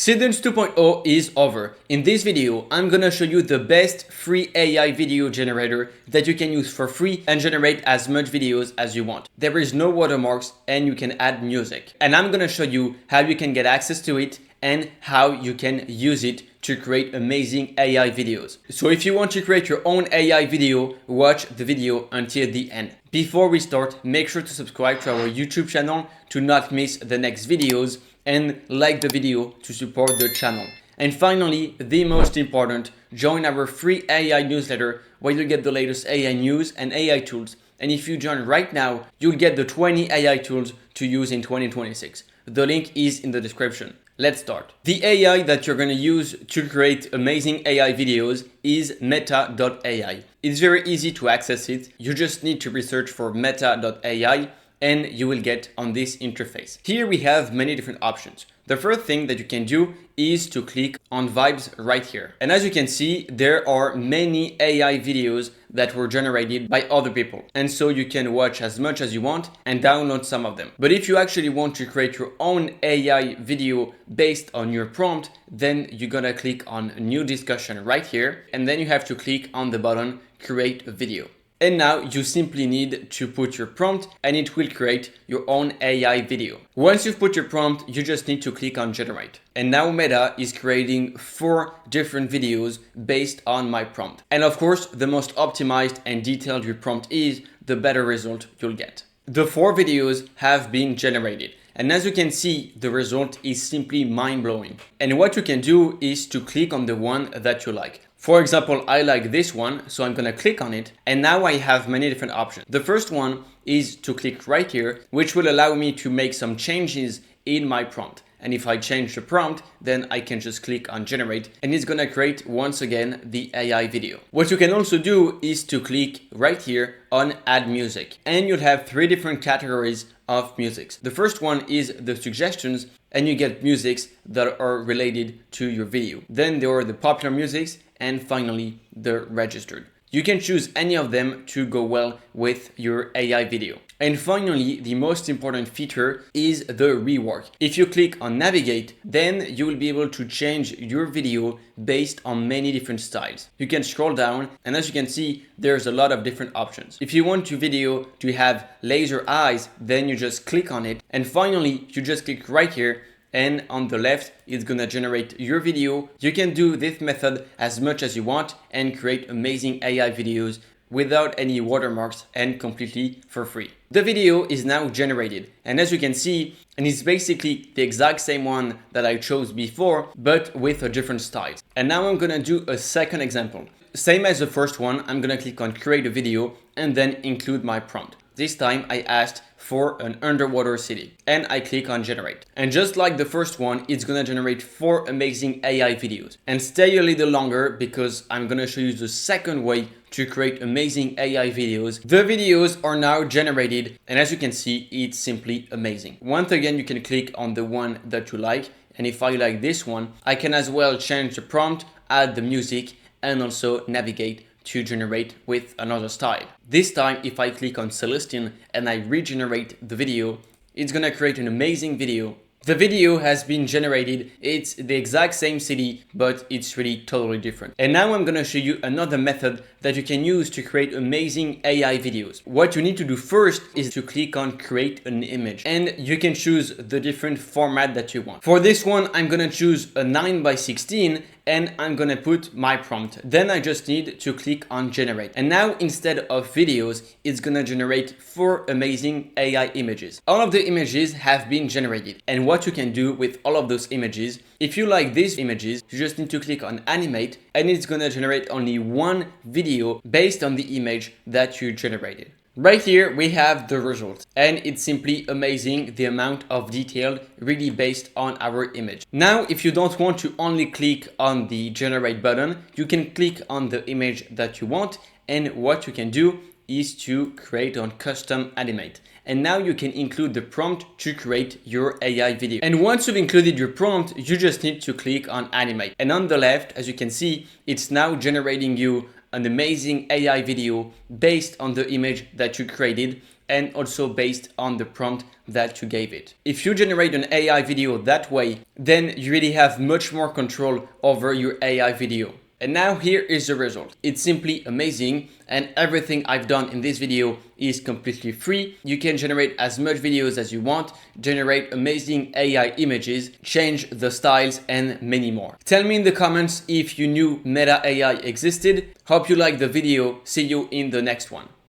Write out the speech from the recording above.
Seedance 2.0 is over. In this video, I'm gonna show you the best free AI video generator that you can use for free and generate as much videos as you want. There is no watermarks and you can add music. And I'm gonna show you how you can get access to it and how you can use it to create amazing AI videos. So if you want to create your own AI video, watch the video until the end. Before we start, make sure to subscribe to our YouTube channel to not miss the next videos and like the video to support the channel. And finally, the most important, join our free AI newsletter where you'll get the latest AI news and AI tools. And if you join right now, you'll get the 20 AI tools to use in 2026. The link is in the description. Let's start. The AI that you're going to use to create amazing AI videos is meta.ai. It's very easy to access it. You just need to research for meta.ai and you will get on this interface. Here we have many different options. The first thing that you can do is to click on vibes right here. And as you can see, there are many AI videos that were generated by other people. And so you can watch as much as you want and download some of them. But if you actually want to create your own AI video based on your prompt, then you're gonna click on new discussion right here. And then you have to click on the button, create a video. And now you simply need to put your prompt and it will create your own AI video. Once you've put your prompt, you just need to click on generate. And now Meta is creating 4 different videos based on my prompt. And of course, the most optimized and detailed your prompt is, the better result you'll get. The 4 videos have been generated. And as you can see, the result is simply mind-blowing. And what you can do is to click on the one that you like. For example, I like this one, so I'm gonna click on it. And now I have many different options. The first one is to click right here, which will allow me to make some changes in my prompt. And if I change the prompt, then I can just click on generate and it's gonna create once again the AI video. What you can also do is to click right here on add music and you'll have 3 different categories of musics. The first one is the suggestions and you get musics that are related to your video. Then there are the popular musics and finally the registered. You can choose any of them to go well with your AI video. And finally, the most important feature is the rework. If you click on navigate, then you will be able to change your video based on many different styles. You can scroll down and as you can see, there's a lot of different options. If you want your video to have laser eyes, then you just click on it. And finally, you just click right here and on the left, it's gonna generate your video. You can do this method as much as you want and create amazing AI videos without any watermarks and completely for free. The video is now generated and as you can see, and it's basically the exact same one that I chose before, but with a different style. And now I'm gonna do a second example. Same as the first one, I'm gonna click on create a video and then include my prompt. This time I asked for an underwater city and I click on generate. And just like the first one, it's gonna generate 4 amazing AI videos. And stay a little longer because I'm gonna show you the second way to create amazing AI videos. The videos are now generated and as you can see, it's simply amazing. Once again, you can click on the one that you like. And if I like this one, I can as well change the prompt, add the music and also navigate to generate with another style. This time, if I click on Celestine and I regenerate the video, it's gonna create an amazing video. The video has been generated. It's the exact same city, but it's really totally different. And now I'm gonna show you another method that you can use to create amazing AI videos. What you need to do first is to click on create an image and you can choose the different format that you want. For this one, I'm gonna choose a 9:16 and I'm gonna put my prompt. Then I just need to click on generate. And now instead of videos, it's gonna generate 4 amazing AI images. All of the images have been generated. And what you can do with all of those images, if you like these images, you just need to click on animate and it's gonna generate only 1 video based on the image that you generated. Right here, we have the result and it's simply amazing the amount of detail really based on our image. Now, if you don't want to only click on the generate button, you can click on the image that you want and what you can do is to create on custom animate. And now you can include the prompt to create your AI video. And once you've included your prompt, you just need to click on animate. And on the left, as you can see, it's now generating you an amazing AI video based on the image that you created and also based on the prompt that you gave it. If you generate an AI video that way, then you really have much more control over your AI video. And now here is the result. It's simply amazing, and everything I've done in this video is completely free. You can generate as much videos as you want, generate amazing AI images, change the styles, and many more. Tell me in the comments if you knew Meta AI existed. Hope you liked the video. See you in the next one.